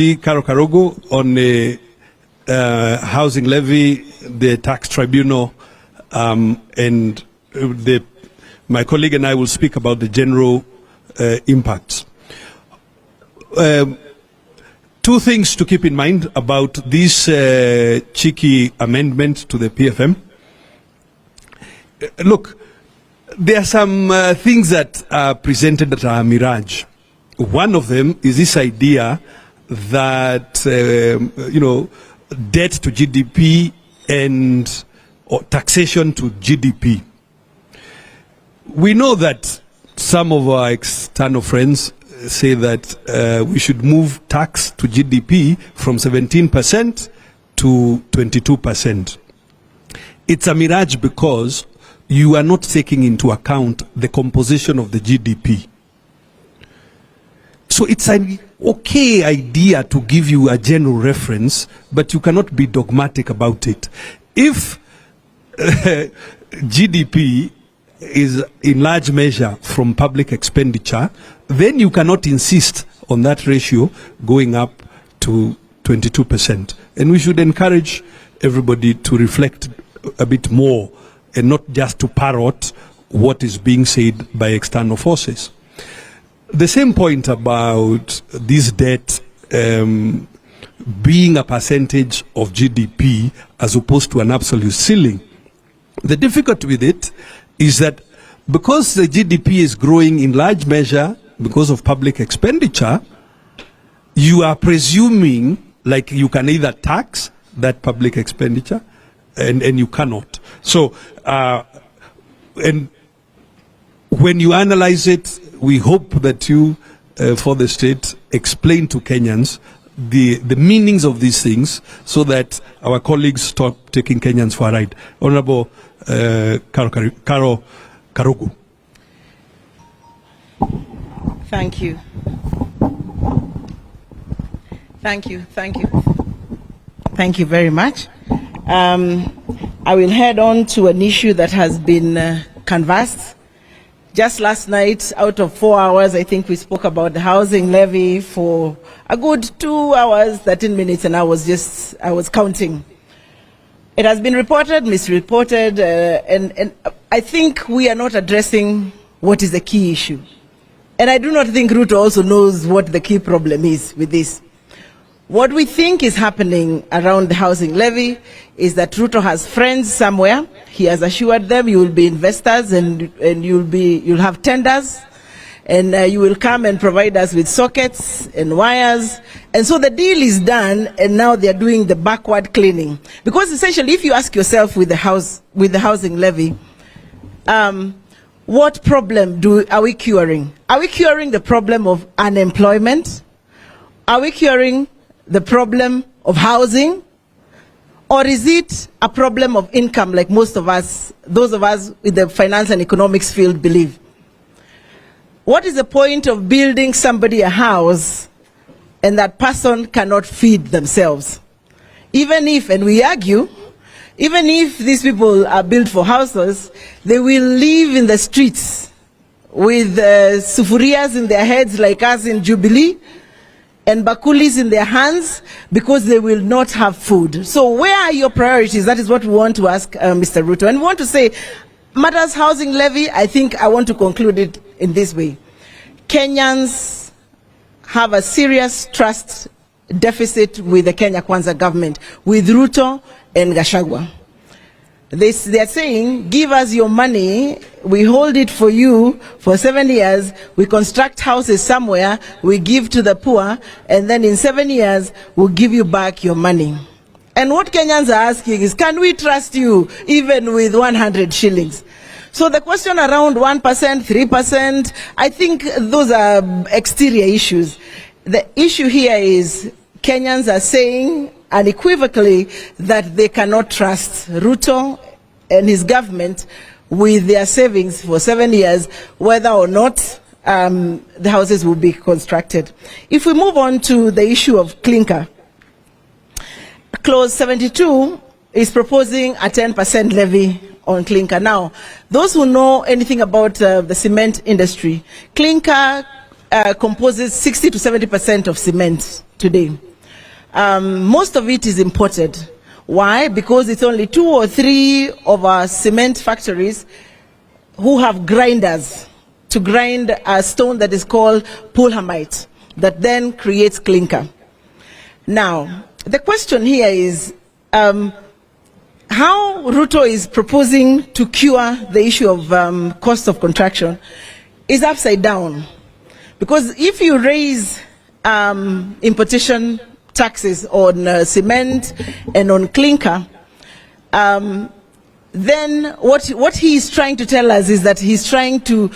Karugu on the housing levy, the tax tribunal, and my colleague and I will speak about the general impacts. Two things to keep in mind about this cheeky amendment to the PFM. Look, there are some things that are presented that are mirage. One of them is this idea that, debt to GDP and taxation to GDP. We know that some of our external friends say that we should move tax to GDP from 17% to 22%. It's a mirage because you are not taking into account the composition of the GDP. So it's an okay idea to give you a general reference, but you cannot be dogmatic about it. If GDP is in large measure from public expenditure, then you cannot insist on that ratio going up to 22%. And we should encourage everybody to reflect a bit more and not just to parrot what is being said by external forces. The same point about this debt being a percentage of GDP as opposed to an absolute ceiling. The difficulty with it is that because the GDP is growing in large measure because of public expenditure, you are presuming like you can either tax that public expenditure and you cannot. So, and when you analyze it, we hope that you, for the state, explain to Kenyans the meanings of these things so that our colleagues stop taking Kenyans for a ride. Honorable Karugu. Thank you. Thank you. Thank you. Thank you very much. I will head on to an issue that has been canvassed. Just last night, out of 4 hours, I think we spoke about the housing levy for a good 2 hours, 13 minutes, and I was counting. It has been reported, misreported, and I think we are not addressing what is the key issue. And I do not think Ruto also knows what the key problem is with this. What we think is happening around the housing levy is that Ruto has friends somewhere. He has assured them you will be investors and you'll have tenders and you will come and provide us with sockets and wires. And so the deal is done and now they're doing the backward cleaning. Because essentially if you ask yourself with the housing levy, what problem are we curing? Are we curing the problem of unemployment? Are we curing the problem of housing? Or is it a problem of income like most of us, those of us with the finance and economics field believe? What is the point of building somebody a house and that person cannot feed themselves? Even if, and we argue, even if these people are built for houses, they will live in the streets with sufurias in their heads like us in Jubilee, and bakulis in their hands because they will not have food. So where are your priorities? That is what we want to ask Mr. Ruto. And we want to say, matters housing levy, I think I want to conclude it in this way. Kenyans have a serious trust deficit with the Kenya Kwanza government, with Ruto and Gachagua. They are saying, give us your money, we hold it for you for 7 years, we construct houses somewhere, we give to the poor, and then in 7 years, we'll give you back your money. And what Kenyans are asking is, can we trust you even with 100 shillings? So the question around 1%, 3%, I think those are exterior issues. The issue here is Kenyans are saying unequivocally that they cannot trust Ruto and his government with their savings for 7 years, whether or not the houses will be constructed. If we move on to the issue of clinker, Clause 72 is proposing a 10% levy on clinker. Now, those who know anything about the cement industry, clinker composes 60 to 70% of cement today. Most of it is imported. Why? Because it's only 2 or 3 of our cement factories who have grinders to grind a stone that is called pulhamite, that then creates clinker. Now, the question here is how Ruto is proposing to cure the issue of cost of contraction is upside down. Because if you raise importation taxes on cement and on clinker, then what he is trying to tell us is that he's trying to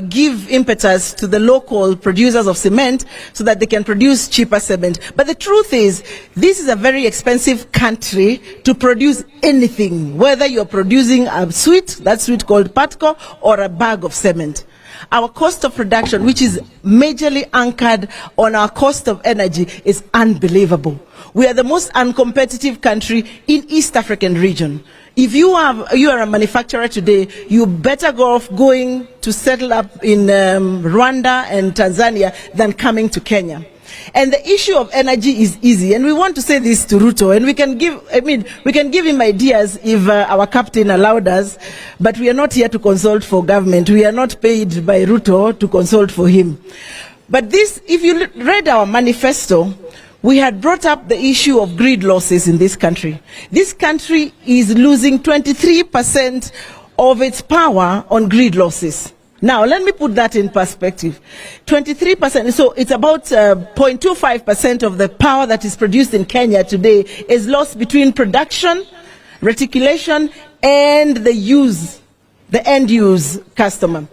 give impetus to the local producers of cement so that they can produce cheaper cement. But the truth is, this is a very expensive country to produce anything, whether you're producing a sweet, that sweet called patco, or a bag of cement. Our cost of production, which is majorly anchored on our cost of energy, is unbelievable. We are the most uncompetitive country in East African region. If you are a manufacturer today, you better go off going to settle up in Rwanda and Tanzania than coming to Kenya. And the issue of energy is easy, and we want to say this to Ruto, and we can give him ideas if our captain allowed us, but we are not here to consult for government. We are not paid by Ruto to consult for him. But this, if you read our manifesto, we had brought up the issue of grid losses in this country. This country is losing 23% of its power on grid losses. Now, let me put that in perspective. 23%, so it's about 0.25% of the power that is produced in Kenya today is lost between production, reticulation, and the end-use customer.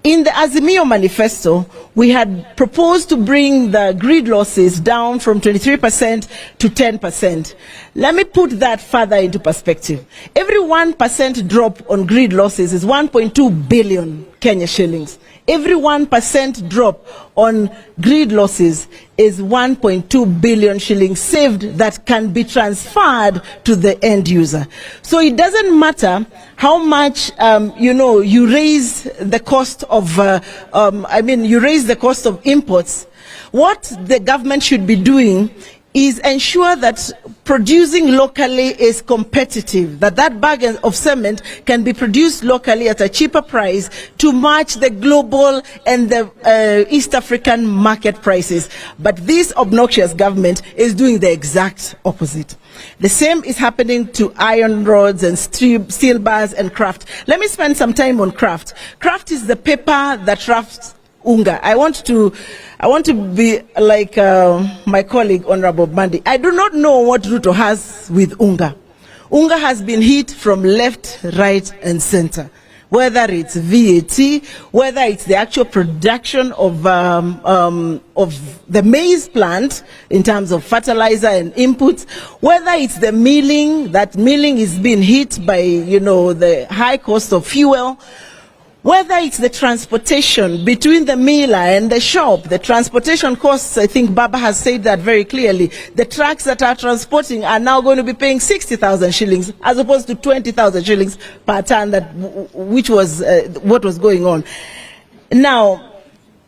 In the Azimio manifesto, we had proposed to bring the grid losses down from 23% to 10%. Let me put that further into perspective. Every 1% drop on grid losses is 1.2 billion Kenya shillings. Every 1% drop on grid losses is 1.2 billion shillings saved that can be transferred to the end user. So it doesn't matter how much you raise the cost of you raise the cost of imports. What the government should be doing is ensure that producing locally is competitive, that bag of cement can be produced locally at a cheaper price to match the global and the East African market prices. But this obnoxious government is doing the exact opposite. The same is happening to iron rods and steel bars and craft. Let me spend some time on craft. Craft is the paper that wraps unga. I want to be like my colleague, Honorable Bandi. I do not know what Ruto has with unga. Unga has been hit from left, right, and center. Whether it's VAT, whether it's the actual production of the maize plant in terms of fertilizer and inputs, whether it's the milling, that milling is being hit by the high cost of fuel. Whether it's the transportation between the miller and the shop, the transportation costs, I think Baba has said that very clearly. The trucks that are transporting are now going to be paying 60,000 shillings as opposed to 20,000 shillings per ton, which was what was going on. Now,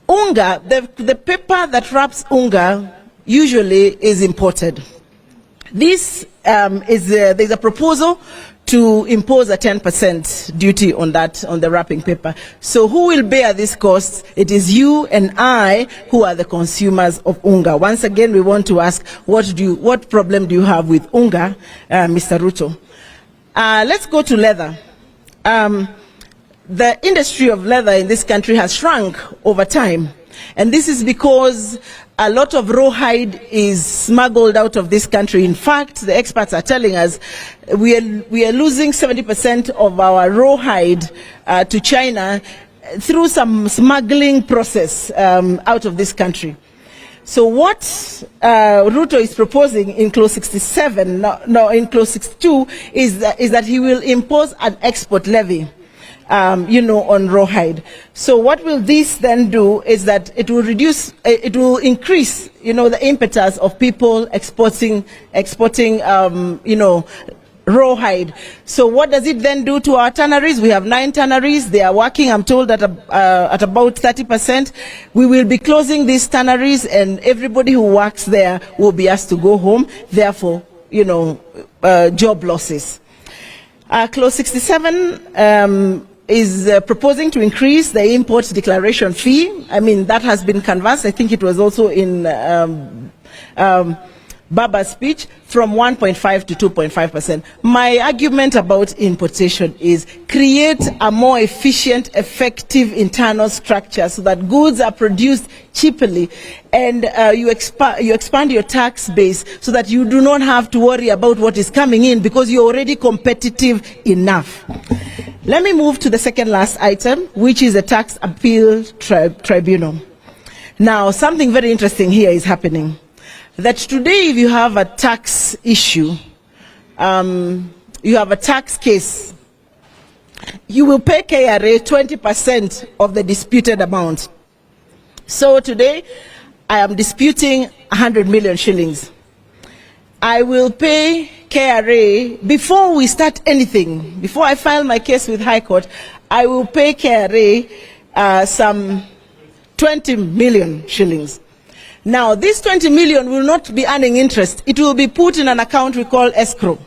unga, the paper that wraps unga usually is imported. This there's a proposal to impose a 10% duty on the wrapping paper. So who will bear this cost? It is you and I who are the consumers of unga. Once again, we want to ask, what problem do you have with unga, Mr. Ruto? Let's go to leather. The industry of leather in this country has shrunk over time. And this is because a lot of rawhide is smuggled out of this country. In fact, the experts are telling us we are losing 70% of our rawhide to China through some smuggling process out of this country. So what Ruto is proposing in clause 67, in clause 62, is that he will impose an export levy. On rawhide. So what will this then do is that it will increase, the impetus of people exporting, rawhide. So what does it then do to our tanneries? We have 9 tanneries. They are working, I'm told, at about 30%. We will be closing these tanneries, and everybody who works there will be asked to go home. Therefore, job losses. Clause 67 is proposing to increase the import declaration fee. I mean, that has been canvassed. I think it was also in Baba's speech, from 1.5 to 2.5%. My argument about importation is create a more efficient, effective internal structure so that goods are produced cheaply, and you expand your tax base so that you do not have to worry about what is coming in because you're already competitive enough. Let me move to the second last item, which is the tax appeal tribunal. Now, something very interesting here is happening. That today, if you have a tax issue, you have a tax case, you will pay KRA 20% of the disputed amount. So today, I am disputing 100 million shillings. I will pay KRA, before we start anything, before I file my case with High Court, I will pay KRA some 20 million shillings. Now, this 20 million will not be earning interest. It will be put in an account we call escrow.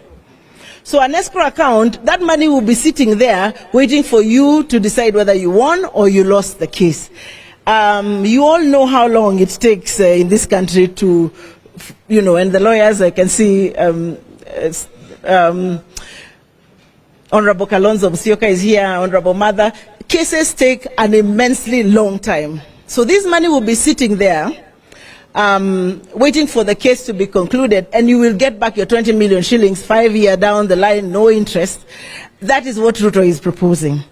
So an escrow account, that money will be sitting there waiting for you to decide whether you won or you lost the case. You all know how long it takes in this country to, and the lawyers, I can see Honorable Kalonzo Musyoka is here, Honorable Mother. Cases take an immensely long time. So this money will be sitting there, waiting for the case to be concluded, and you will get back your 20 million shillings 5 years down the line, no interest. That is what Ruto is proposing.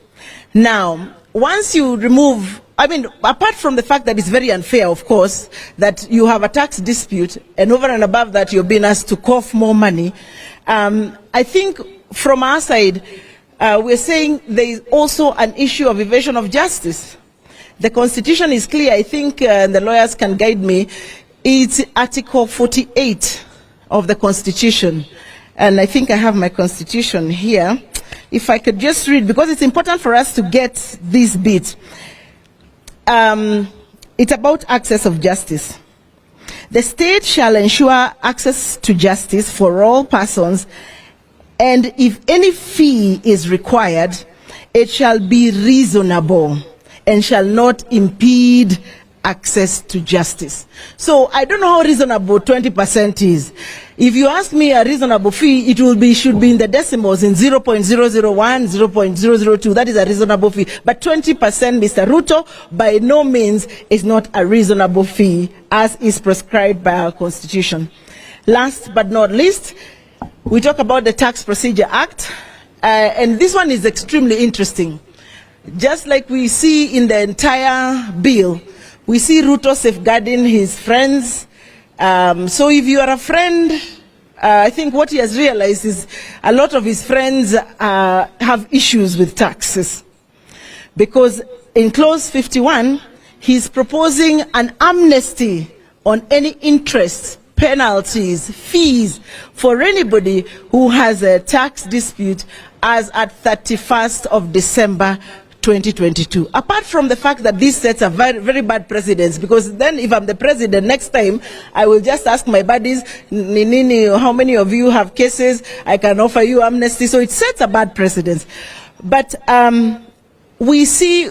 Now, once you remove, apart from the fact that it's very unfair, of course, that you have a tax dispute, and over and above that, you're being asked to cough more money, I think from our side, we're saying there is also an issue of evasion of justice. The Constitution is clear. I think the lawyers can guide me. It's Article 48 of the Constitution. And I think I have my Constitution here. If I could just read, because it's important for us to get this bit. It's about access of justice. The state shall ensure access to justice for all persons, and if any fee is required, it shall be reasonable and shall not impede access to justice. So I don't know how reasonable 20% is. If you ask me a reasonable fee, should be in the decimals, in 0.001, 0.002. That is a reasonable fee. But 20%, Mr. Ruto, by no means is not a reasonable fee, as is prescribed by our Constitution. Last but not least, we talk about the Tax Procedure Act, and this one is extremely interesting. Just like we see in the entire bill, we see Ruto safeguarding his friends. So if you are a friend, I think what he has realized is a lot of his friends have issues with taxes. Because in clause 51, he's proposing an amnesty on any interest, penalties, fees for anybody who has a tax dispute as at 31st of December 2022. Apart from the fact that this sets a very, very bad precedence, because then if I'm the president next time, I will just ask my buddies, how many of you have cases? I can offer you amnesty. So it sets a bad precedence. But we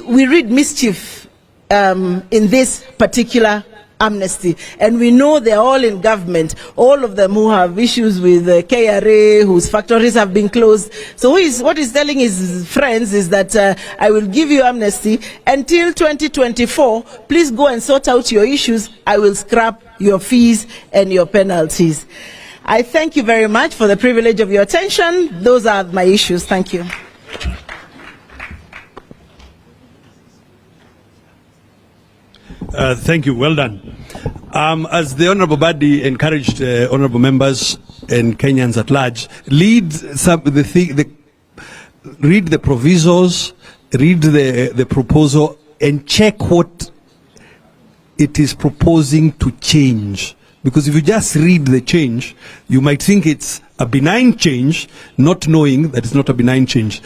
read mischief in this particular amnesty, and we know they're all in government, all of them who have issues with KRA, whose factories have been closed. So what he's telling his friends is that I will give you amnesty until 2024. Please go and sort out your issues. I will scrap your fees and your penalties. I thank you very much for the privilege of your attention. Those are my issues. Thank you. Thank you. Well done. As the Honorable Badi encouraged Honorable members and Kenyans at large, read the provisos, read the proposal, and check what it is proposing to change. Because if you just read the change, you might think it's a benign change, not knowing that it's not a benign change.